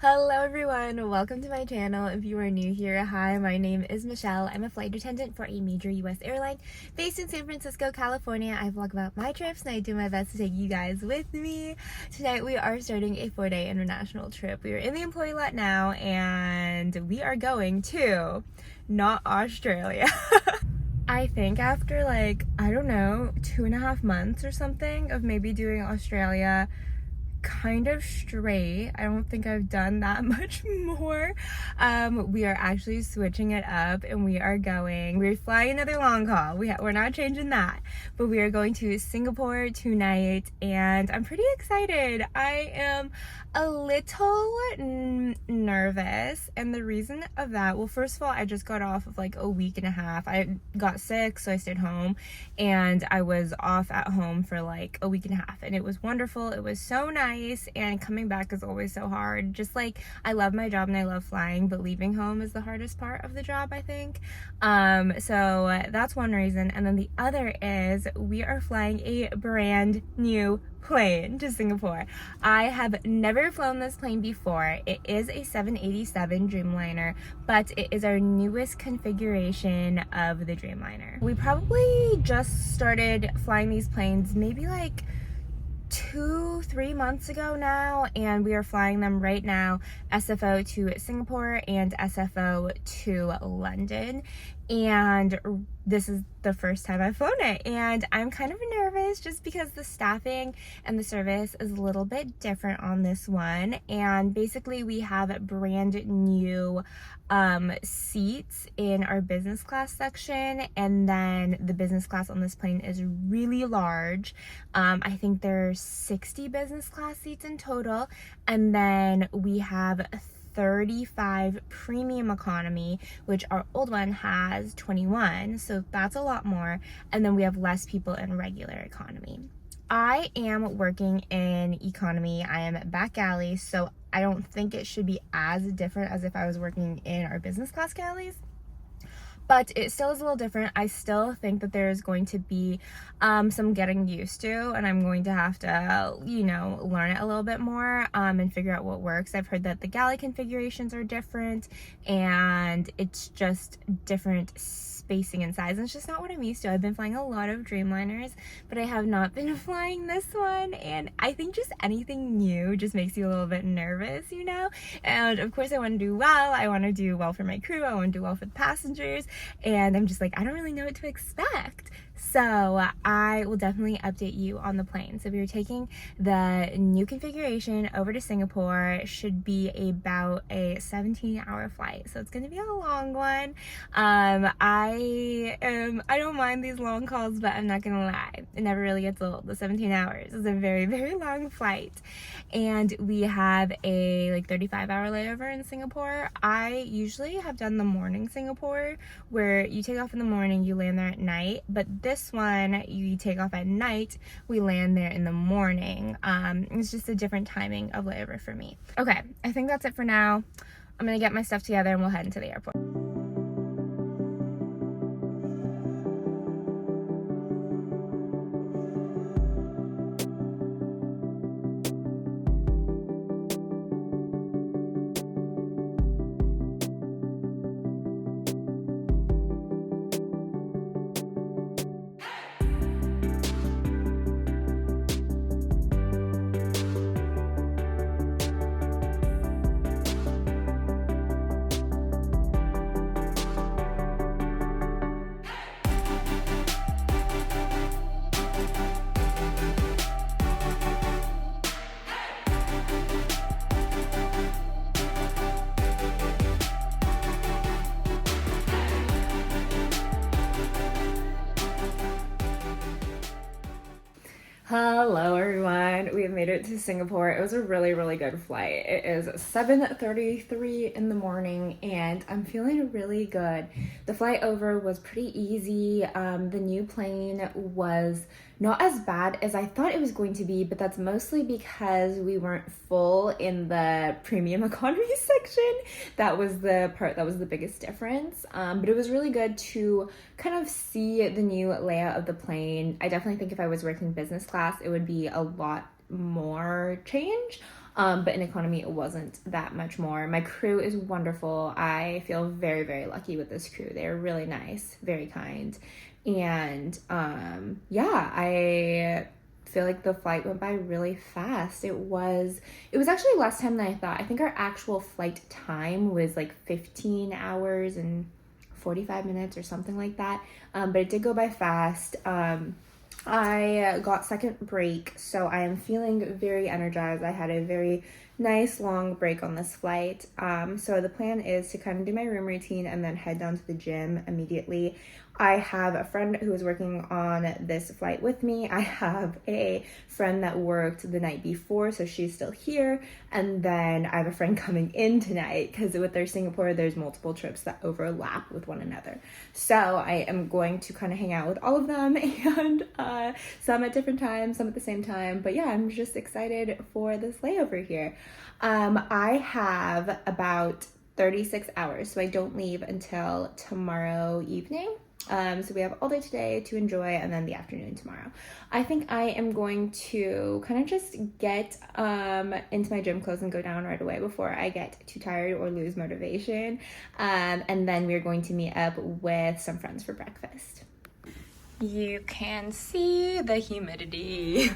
Hello everyone, welcome to my channel. If you are new here, hi, my name is Michelle. I'm a flight attendant for a major US airline based in San Francisco, California. I vlog about my trips and I do my best to take you guys with me. Tonight we are starting a 4-day international trip. We are in the employee lot now and we are going to not Australia. I think after I don't know, 2.5 months or something of maybe doing Australia kind of straight. I don't think I've done that much more. We are actually switching it up and we're flying another long haul. We're not changing that, but we are going to Singapore tonight and I'm pretty excited. I am a little nervous, and the reason of that, well, first of all, I just got off of a week and a half. I got sick, so I stayed home and I was off at home for a week and a half, and it was wonderful. It was so nice, and coming back is always so hard. Just I love my job and I love flying, but leaving home is the hardest part of the job, I think. So that's one reason, and then the other is we are flying a brand new plane to Singapore. I have never flown this plane before. It is a 787 Dreamliner, but it is our newest configuration of the Dreamliner. We probably just started flying these planes maybe 2-3 months ago now, and we are flying them right now, SFO to Singapore and SFO to London, and this is the first time I've flown it, and I'm kind of nervous just because the staffing and the service is a little bit different on this one. And basically we have brand new seats in our business class section, and then the business class on this plane is really large. I think there's 60 business class seats in total, and then we have 35 premium economy, which our old one has 21, so that's a lot more, and then we have less people in regular economy. I am working in economy. I am back galley, so I don't think it should be as different as if I was working in our business class galleys, but it still is a little different. I still think that there is going to be some getting used to, and I'm going to have to, learn it a little bit more and figure out what works. I've heard that the galley configurations are different, and it's just different spacing and size, and it's just not what I'm used to. I've been flying a lot of Dreamliners, but I have not been flying this one, and I think just anything new just makes you a little bit nervous, and of course I want to do well. I want to do well for my crew. I want to do well for the passengers, and I'm just I don't really know what to expect. So I will definitely update you on the plane. So we are taking the new configuration over to Singapore. It should be about a 17-hour flight, so it's going to be a long one. I don't mind these long calls, but I'm not gonna lie, it never really gets old. The 17 hours is a very, very long flight, and we have a 35-hour layover in Singapore. I usually have done the morning Singapore, where you take off in the morning, you land there at night, but this one you take off at night, we land there in the morning. It's just a different timing of layover for me. Okay, I think that's it for now. I'm gonna get my stuff together and we'll head into the airport. Hello everyone, we have made it to Singapore. It was a really, really good flight. It is 7:33 in the morning and I'm feeling really good. The flight over was pretty easy. The new plane was not as bad as I thought it was going to be, but that's mostly because we weren't full in the premium economy section. That was the part that was the biggest difference. But it was really good to kind of see the new layout of the plane. I definitely think if I was working business class, it would be a lot more change. but in economy it wasn't that much more. My crew is wonderful. I feel very, very lucky with this crew. They're really nice, very kind, and yeah, I feel like the flight went by really fast. It was actually less time than I thought. I think our actual flight time was like 15 hours and 45 minutes or something like that, but it did go by fast. I got second break, so I am feeling very energized. I had a very nice long break on this flight. So the plan is to kind of do my room routine and then head down to the gym immediately. I have a friend who is working on this flight with me. I have a friend that worked the night before, so she's still here. And then I have a friend coming in tonight because with their Singapore, there's multiple trips that overlap with one another. So I am going to kind of hang out with all of them, and some at different times, some at the same time. But yeah, I'm just excited for this layover here. I have about 36 hours, so I don't leave until tomorrow evening. So we have all day today to enjoy, and then the afternoon tomorrow. I think I am going to kind of just get into my gym clothes and go down right away before I get too tired or lose motivation. And then we're going to meet up with some friends for breakfast. You can see the humidity.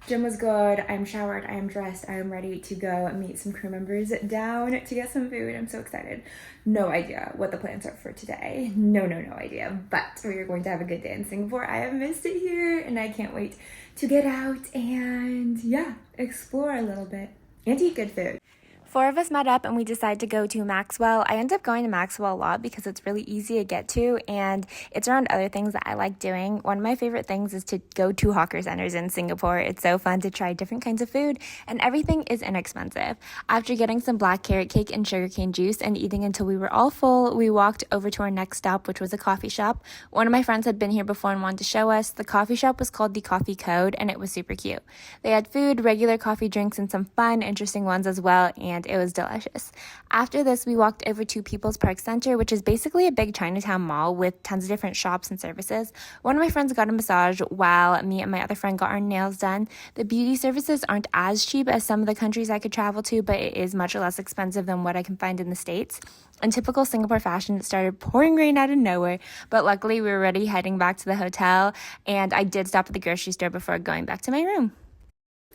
Gym was good. I'm showered, I am dressed, I am ready to go meet some crew members down to get some food. I'm so excited. No idea what the plans are for today. No idea. But we are going to have a good day in Singapore. I have missed it here and I can't wait to get out and yeah, explore a little bit and eat good food. 4 of us met up and we decided to go to Maxwell. I end up going to Maxwell a lot because it's really easy to get to and it's around other things that I like doing. One of my favorite things is to go to hawker centers in Singapore. It's so fun to try different kinds of food and everything is inexpensive. After getting some black carrot cake and sugarcane juice and eating until we were all full, we walked over to our next stop, which was a coffee shop. One of my friends had been here before and wanted to show us. The coffee shop was called the Coffee Code and it was super cute. They had food, regular coffee drinks, and some fun, interesting ones as well, and it was delicious. After this, we walked over to People's Park Center, which is basically a big Chinatown mall with tons of different shops and services. One of my friends got a massage while me and my other friend got our nails done. The beauty services aren't as cheap as some of the countries I could travel to, but it is much less expensive than what I can find in the States. In typical Singapore fashion, it started pouring rain out of nowhere, but luckily we were already heading back to the hotel, and I did stop at the grocery store before going back to my room.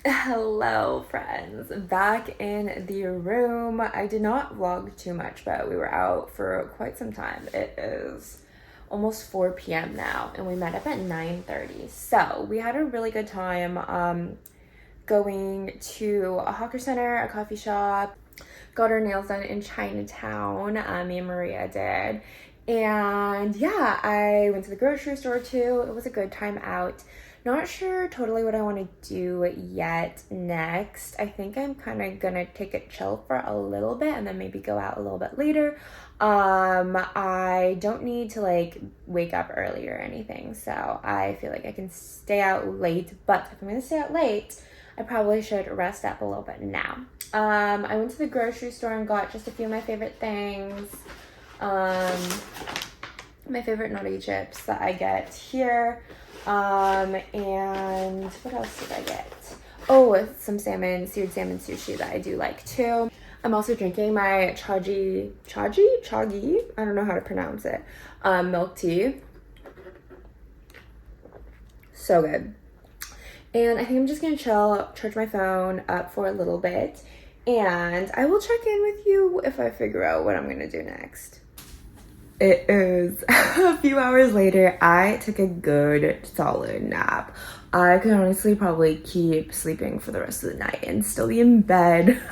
Hello friends, back in the room. I did not vlog too much, but we were out for quite some time. It is almost 4 p.m. now and we met up at 9:30. So we had a really good time going to a hawker center, a coffee shop, got our nails done in Chinatown. Me and Maria did. And yeah, I went to the grocery store too. It was a good time out. Not sure totally what I want to do yet next. I think I'm kind of gonna take it chill for a little bit and then maybe go out a little bit later. I don't need to like wake up early or anything, so I feel like I can stay out late, but if I'm gonna stay out late, I probably should rest up a little bit now. I went to the grocery store and got just a few of my favorite things. My favorite naughty chips that I get here. And what else did I get? Oh, some seared salmon sushi that I do like too. I'm also drinking my chagi, I don't know how to pronounce it, milk tea. So good. And I think I'm just gonna chill, charge my phone up for a little bit, and I will check in with you if I figure out what I'm gonna do next. It is a few hours later. I took a good solid nap. I could honestly probably keep sleeping for the rest of the night and still be in bed,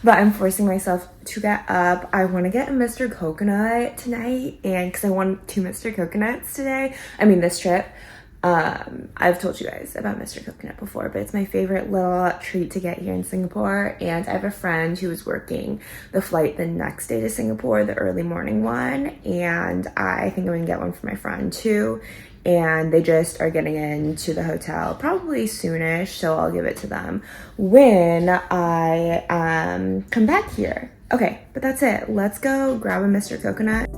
but I'm forcing myself to get up. I want to get a Mr. Coconut tonight, and because I won 2 Mr. Coconuts today, this trip. I've told you guys about Mr. Coconut before, but it's my favorite little treat to get here in Singapore. And I have a friend who was working the flight the next day to Singapore, the early morning one, and I think I'm gonna get one for my friend too. And they just are getting into the hotel probably soonish, so I'll give it to them when I come back here. Okay, but that's it. Let's go grab a Mr. Coconut.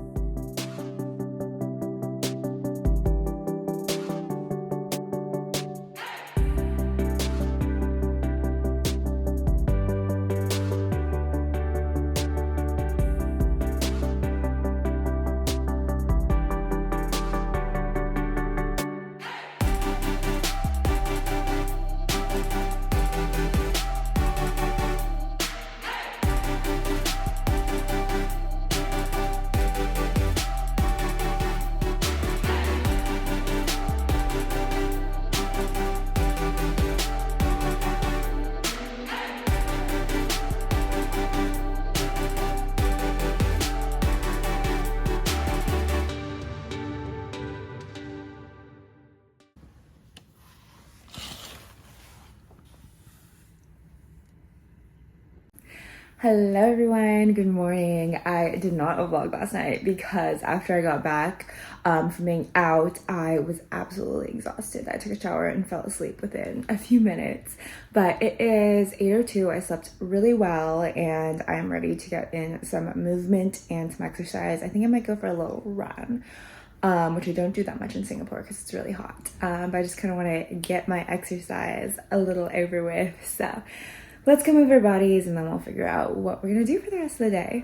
Hello everyone, good morning. I did not vlog last night because after I got back from being out, I was absolutely exhausted. I took a shower and fell asleep within a few minutes, but it is 8:02. I slept really well and I'm ready to get in some movement and some exercise. I think I might go for a little run, which I don't do that much in Singapore because it's really hot, but I just kind of want to get my exercise a little over with. So let's go move our bodies and then we'll figure out what we're gonna do for the rest of the day.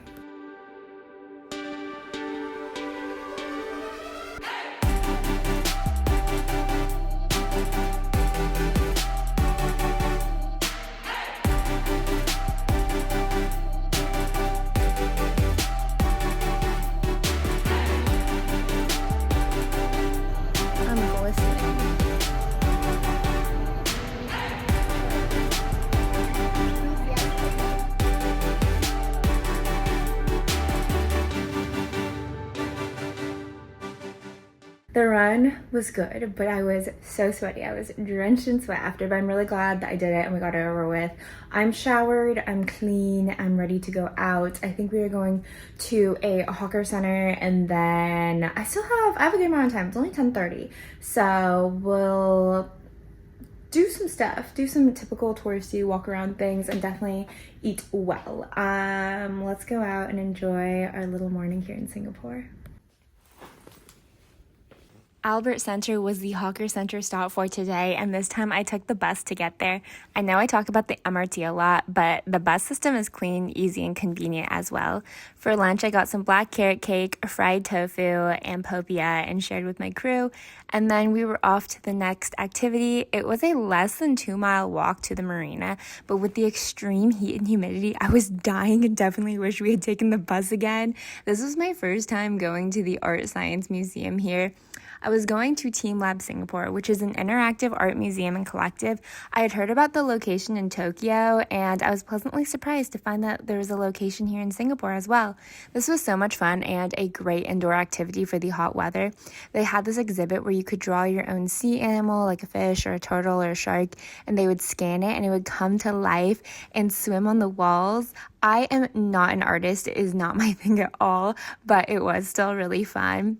I'm glistening. The run was good, but I was so sweaty. I was drenched in sweat after, but I'm really glad that I did it and we got it over with. I'm showered, I'm clean, I'm ready to go out. I think we are going to a hawker center and then I have a good amount of time. It's only 10:30. So we'll do some stuff, do some typical touristy walk around things and definitely eat well. Let's go out and enjoy our little morning here in Singapore. Albert Center was the hawker center stop for today, and this time I took the bus to get there. I know I talk about the MRT a lot, but the bus system is clean, easy, and convenient as well. For lunch, I got some black carrot cake, fried tofu, and popia, and shared with my crew. And then we were off to the next activity. It was a less than 2-mile walk to the marina, but with the extreme heat and humidity, I was dying and definitely wish we had taken the bus again. This was my first time going to the Art Science Museum here. I was going to Team Lab Singapore, which is an interactive art museum and collective. I had heard about the location in Tokyo, and I was pleasantly surprised to find that there was a location here in Singapore as well. This was so much fun and a great indoor activity for the hot weather. They had this exhibit where you could draw your own sea animal, like a fish or a turtle or a shark, and they would scan it and it would come to life and swim on the walls. I am not an artist. It is not my thing at all, but it was still really fun.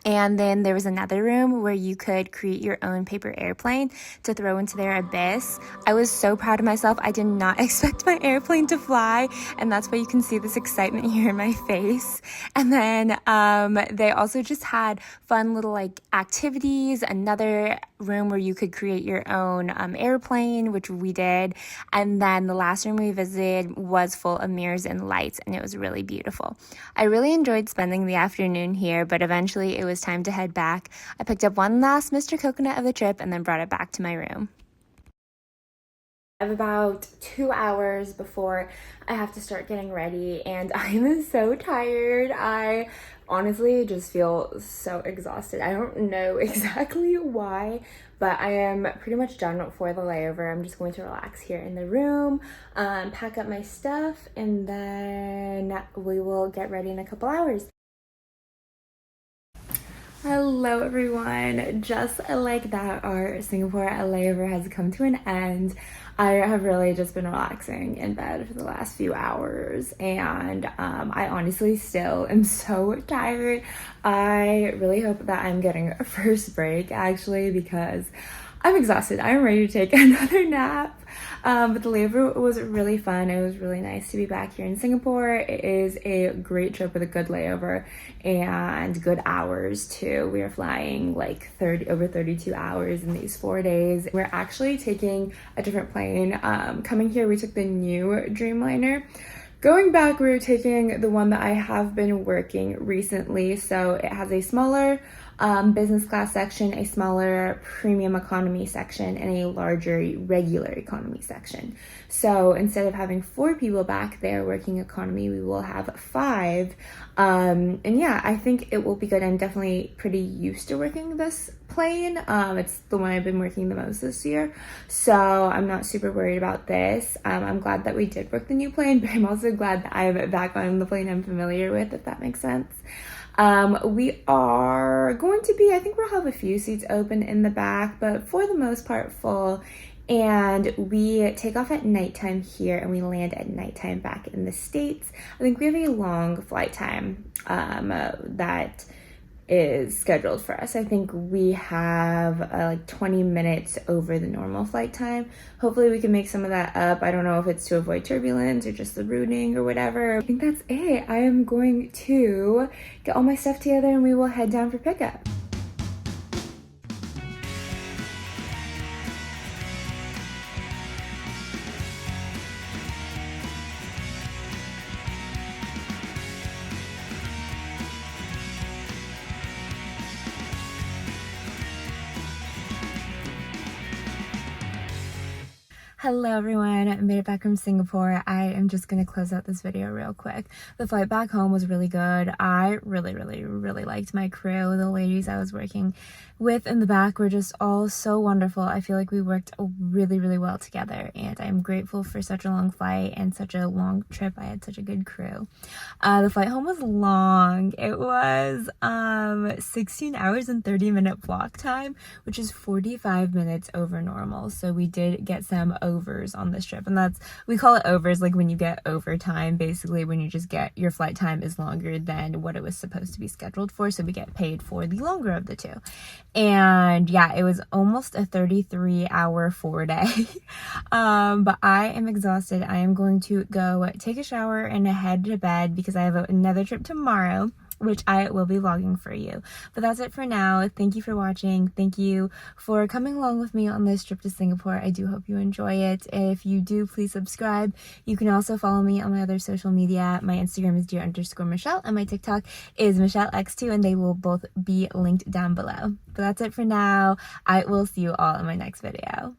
And then there was another room where you could create your own paper airplane to throw into their abyss. I was so proud of myself. I did not expect my airplane to fly, and that's why you can see this excitement here in my face. And then they also just had fun little activities, another room where you could create your own airplane, which we did. And then the last room we visited was full of mirrors and lights, and it was really beautiful. I really enjoyed spending the afternoon here, but eventually it was time to head back. I picked up one last Mr. Coconut of the trip and then brought it back to my room. I have about 2 hours before I have to start getting ready, and I'm so tired. I honestly just feel so exhausted. I don't know exactly why, but I am pretty much done for the layover. I'm just going to relax here in the room, pack up my stuff, and then we will get ready in a couple hours. Hello everyone, just like that, our Singapore layover has come to an end. I have really just been relaxing in bed for the last few hours, and I honestly still am so tired. I really hope that I'm getting a first break actually, because I'm exhausted. I'm ready to take another nap. But the layover was really fun. It was really nice to be back here in Singapore. It is a great trip with a good layover and good hours too. We are flying like over 32 hours in these 4 days. We're actually taking a different plane. Coming here, we took the new Dreamliner. Going back, we were taking the one that I have been working recently. So it has a smaller business class section, a smaller premium economy section, and a larger regular economy section. So instead of having 4 people back there working economy, we will have 5. And yeah, I think it will be good. I'm definitely pretty used to working this plane. It's the one I've been working the most this year, so I'm not super worried about this. I'm glad that we did book the new plane, but I'm also glad that I'm back on the plane I'm familiar with, if that makes sense. We are going to be, I think we'll have a few seats open in the back, but for the most part full. And we take off at nighttime here and we land at nighttime back in the States. I think we have a long flight time that is scheduled for us. I think we have like 20 minutes over the normal flight time. Hopefully we can make some of that up. I don't know if it's to avoid turbulence or just the routing or whatever. I think that's it. I am going to get all my stuff together and we will head down for pickup. Hello everyone, I made it back from Singapore. I am just going to close out this video real quick. The flight back home was really good. I really liked my crew. The ladies I was working with in the back were just all so wonderful. I feel like we worked really well together, and I'm grateful for such a long flight and such a long trip. I had such a good crew. The flight home was long. It was 16 hours and 30-minute block time, which is 45 minutes over normal. So we did get some overs on this trip, and we call it overs like when you get overtime, basically when you just get your flight time is longer than what it was supposed to be scheduled for, so we get paid for the longer of the two. And yeah, it was almost a 33-hour 4-day. But I am exhausted. I am going to go take a shower and head to bed because I have another trip tomorrow, which I will be vlogging for you. But that's it for now. Thank you for watching. Thank you for coming along with me on this trip to Singapore. I do hope you enjoy it. If you do, please subscribe. You can also follow me on my other social media. My Instagram is dear_Michelle and my TikTok is MichelleX2, and they will both be linked down below. But that's it for now. I will see you all in my next video.